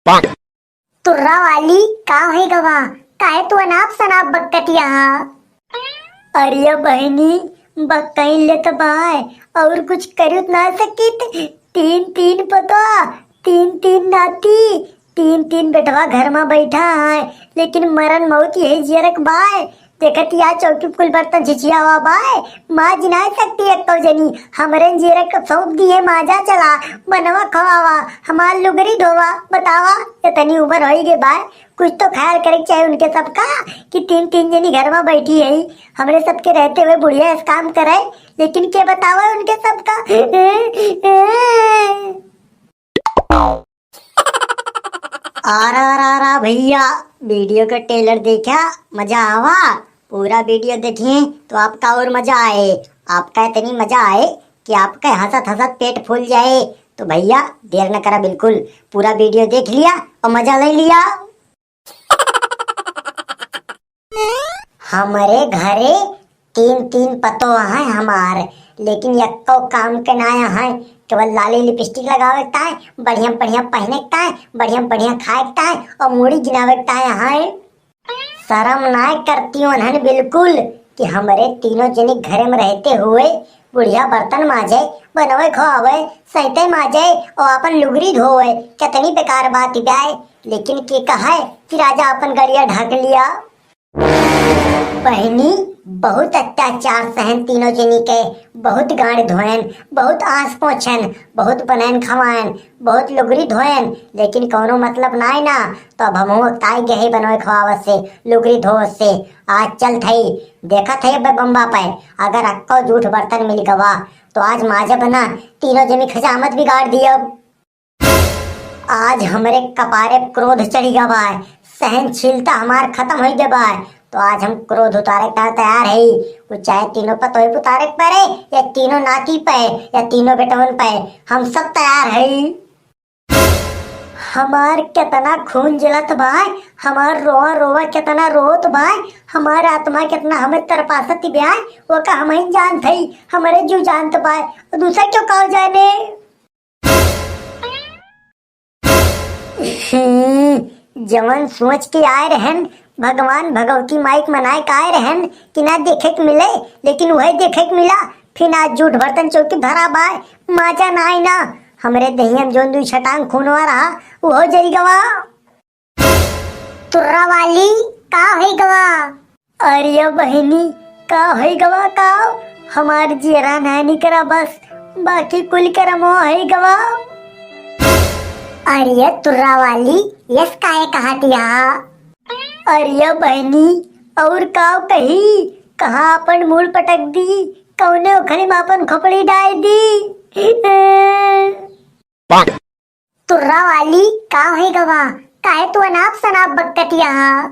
तुर्रा वाली का है गवा काय तू अनाप शनाप बकत यहाँ। अरे बहनी बकैन ले तो बाय और कुछ करुत ना सकित। तीन तीन पता तीन तीन नाती तीन तीन बेटवा घर में बैठा है लेकिन मरण मौत यही जियरक बाय। देखत या चौकी कुल बर्तन झिझिया हुआ बाय माँ जिना सकती है कौ जनी हमरे जियरक सौंप दिए माजा चला बनवा खवावा हमार लुगरी धोवा बतावा इतनी उम्र हो गई बाय कुछ तो ख्याल करे चाहिए उनके सबका कि तीन तीन जनी घर में बैठी है हमरे सबके रहते हुए बुढ़िया इस काम करे लेकिन क्या बतावा उनके सबका। आरा भैया वीडियो का ट्रेलर देखा मजा आवा पूरा वीडियो देखिए तो आपका और मजा आए। आपका इतनी मजा आए कि आपका हंसत हंसत पेट फूल जाए। तो भैया देर न करा बिल्कुल पूरा वीडियो देख लिया और मजा ले लिया। हमारे घरे तीन तीन पतो है हमार लेकिन यक्को काम के नाया है केवल लाली लिपस्टिक लगावता है बढ़िया बढ़िया पहनता है बढ़िया बढ़िया खाता है और मूड़ी गिनावता है। शर्म ना करती हूँ उन्हें बिल्कुल कि हमारे तीनों जने घर में रहते हुए बुढ़िया बर्तन माजे बनवे खोवे सैते माजे और अपन लुगरी धोवे कितनी बेकार बात है। लेकिन के कहा है कि राजा अपन गड़िया ढक लिया। बहनी बहुत अत्याचार सहन तीनों जनी के बहुत गाड़ धोयन बहुत आस पोछन बहुत बनैन खवायन बहुत लुगरी धोयन लेकिन कोनो मतलब ना है ना। तो अब हम ताई गहे बनवे खवावत से लुगरी धो से आज चल थई देखा थे बम्बा पे अगर अक्को झूठ बर्तन मिल गवा तो आज माजा बना तीनों जनी खजामत बिगाड़ दिया। आज हमारे कपारे क्रोध चढ़ी गवा है सहनशीलता हमार खत्म हो गवा है। तो आज हम क्रोध उतारे का तैयार है वो चाहे तीनों पर तो उतारे पड़े या तीनों नाती पे या तीनों बेटवन पे हम सब तैयार है। हमार कितना खून जलत भाई हमार रोआ रोवा कितना रोत भाई हमारा आत्मा कितना हमें तरपासती ब्याह वो का हम ही जानते ही हमारे जो जानते भाई दूसरा क्यों कहो जाने। जवन सोच के आए रहन भगवान भगवती माइक मनाए का आए रहन कि ना देखे के मिले लेकिन वही देखे के मिला फिर आज झूठ बर्तन चौकी धरा बाय माजा ना आई ना हमरे दहियम जोन दू छटांग खूनवा रहा वो जरी गवा। तुर्रा वाली का है गवा। अरे बहनी का है गवा का हमार जीरा नहीं करा बस बाकी कुल करमो है गवा। अरे तुर्रा वाली यस काहे कहा दिया। अरे बहनी और काव कही कहा अपन मूल पटक दी कौने उखड़ी में अपन खोपड़ी डाल दी। तुर्रा वाली का है गवा काहे तू अनाप शनाप बकत यहाँ।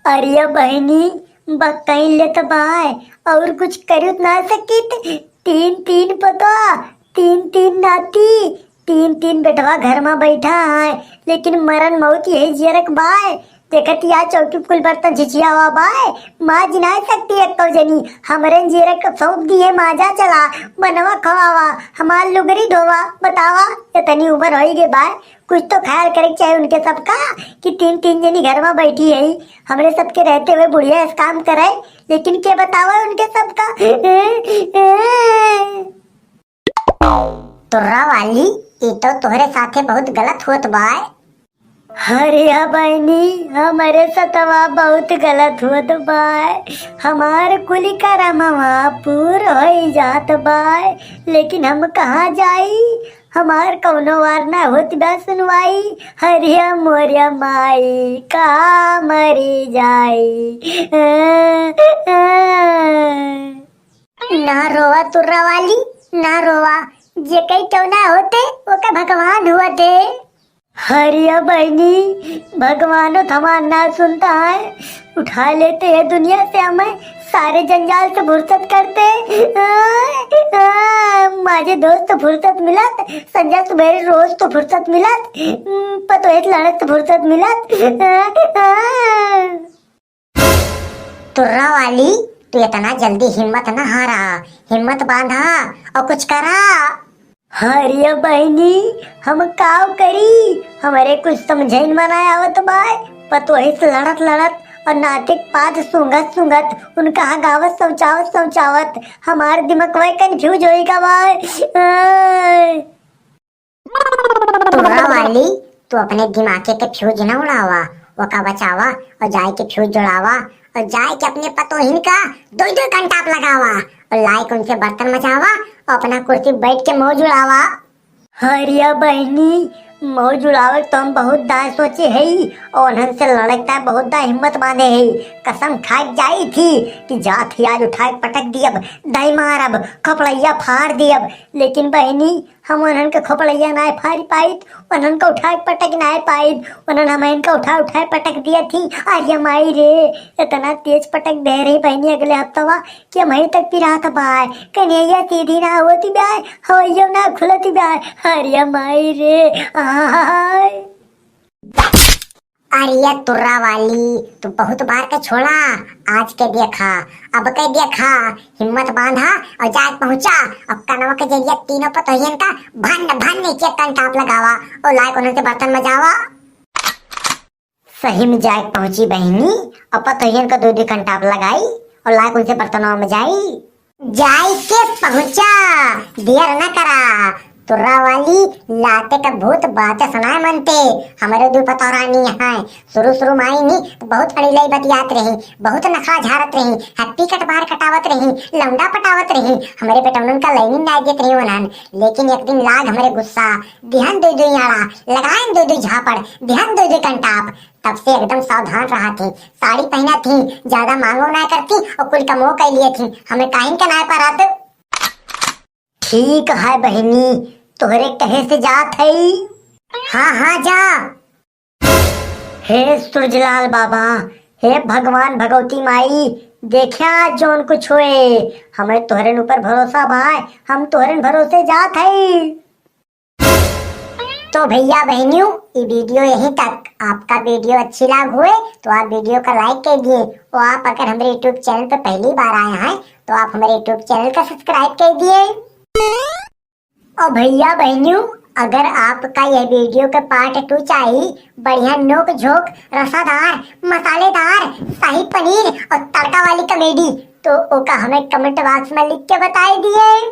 अरे बहनी बकैन ले तो बाय और कुछ करुत ना सकित। तीन तीन पता तीन तीन नाती तीन तीन बेटवा घर में बैठा है लेकिन मरण मौत यही जियरक बाय। देखत या चौकी कुल बर्तन झिझिया हुआ बाय माँ जिना सकती है कौ जनी हमरे जियरक सौंप दिए माजा चला बनवा खवावा हमार लुगरी धोवा बतावा इतनी उम्र हो गई बाय कुछ तो ख्याल करे चाहिए उनके सबका कि तीन तीन जनी घर में बैठी है हमरे सबके रहते हुए बुढ़िया इस काम करे लेकिन क्या बतावा उनके सबका। तुर्रा वाली ये तो तोहरे साथे बहुत गलत होत बाय। अरे बहनी हमारे सतवा बहुत गलत होत बाय हमार कुली करमवा पूर हो जात बाय लेकिन हम कहाँ जाई हमार कौनो वार ना होत बा सुनवाई। हरिया मोरिया माई का मरी जाई। ना रोवा तुर्रा वाली ना रोवा जे कई क्यों ना होते वो का भगवान हुआ थे। हरिया बहनी भगवान थमा ना सुनता है उठा लेते हैं दुनिया से हमें सारे जंजाल से फुर्सत करते। माजे दोस्त तो फुर्सत मिलत संजय सुबेरे रोज तो फुर्सत मिलत पतो एक लड़त तो फुर्सत मिलत। तुर्रा वाली तू इतना जल्दी हिम्मत ना हारा हिम्मत बांधा और कुछ करा। हरिया बहनी हम काव करी, हमारे कुछ समझे न बनाए आवत बाय। पतोही से लड़त लड़त और नातिक पाद सूंघत सूंघत उनका गावत समझावत समझावत हमार दिमाग में कंफ्यूज होएगा बाय। तुरा वाली तू अपने दिमाग के फ्यूज न उड़ावा, वो का बचावा और जाए के फ्यूज जुड़ावा और जाए के अपने पतोहिन का दो दो घंटा लगावा और लाइक उनसे बर्तन मचावा और अपना कुर्सी बैठ के मौज उड़ावा। हरिया बहनी मौज उड़ावे तो हम बहुत दाय सोचे है और उन्हन से लड़कता बहुत दा हिम्मत बांधे है। कसम खाई जाई थी कि जात ही आज उठाए पटक दियब, दही मारब, खोपड़ैया फाड़ दियब। लेकिन बहनी हम उन्हन के खोपड़ैया ना फाड़ी पाई, उन्हन को उठाए पटक ना पाई। उन्हन हम इनका उठाए पटक दिया थी। अरे माई रे इतना तेज पटक दे रही बहनी अगले हफ्तवा कि हम तक पिरात बाय। कन्हैया सीधी ना होती ब्याय, हवैया ना खुलती ब्याय। अरे माई रे अरे तुर्रा वाली तू बहुत बार के छोड़ा, आज के देखा अब के देखा। हिम्मत बांधा और जाग पहुंचा। अब कनवा के जरिए तीनों पतोहियन का भन भन नीचे कंटाप लगावा और लायक उन्हें से बर्तन मजावा। सही में जाग पहुंची बहनी और पतोहियन का दो कंटाप लगाई और लायक उनसे बर्तनों में जाई। जाई के पहुंचा, देर न करा। तुर्रा वाली लाते का भूत बातें सुनाए मनते। हमारे दो पतौरानी है शुरू शुरू माई नहीं तो बहुत अड़िलाई बतियात रही, बहुत नखा झारत रही, हैप्पी कट बाहर कटावत रही, लौंडा पटावत रही। हमारे बेटौनन का लाइनिंग ना देत रही उन्हन। लेकिन एक दिन लाग हमारे गुस्सा, ध्यान दो दो याड़ा लगाए दो दो झापड़, ध्यान दो दो कंटाप। तब से एकदम सावधान रहा थी, साड़ी पहना थी, ज्यादा मांगो ना करती और कुल कमो कर लिए थी। हमें काहिन का ना पारात। ठीक है बहनी तोहरे कहे से जात है। हाँ हाँ जा। हे सूरजलाल बाबा, हे भगवान भगवती माई, देखा जोन कुछ हुए। हमें तोहरे ऊपर भरोसा भाई, हम तोहरे भरोसे जात है। तो भैया बहनियों ये वीडियो यहीं तक। आपका वीडियो अच्छी लाग हुए तो आप वीडियो का लाइक कीजिए और आप अगर हमारे यूट्यूब चैनल पर पहली बार आए हैं तो आप हमारे यूट्यूब चैनल का सब्सक्राइब कीजिए। और भैया बहनियों अगर आपका यह वीडियो का पार्ट 2 चाहिए, बढ़िया नोक झोंक रसादार मसालेदार शाही पनीर और तड़का वाली कॉमेडी, तो ओका हमें कमेंट बॉक्स में लिख के बताई दिए।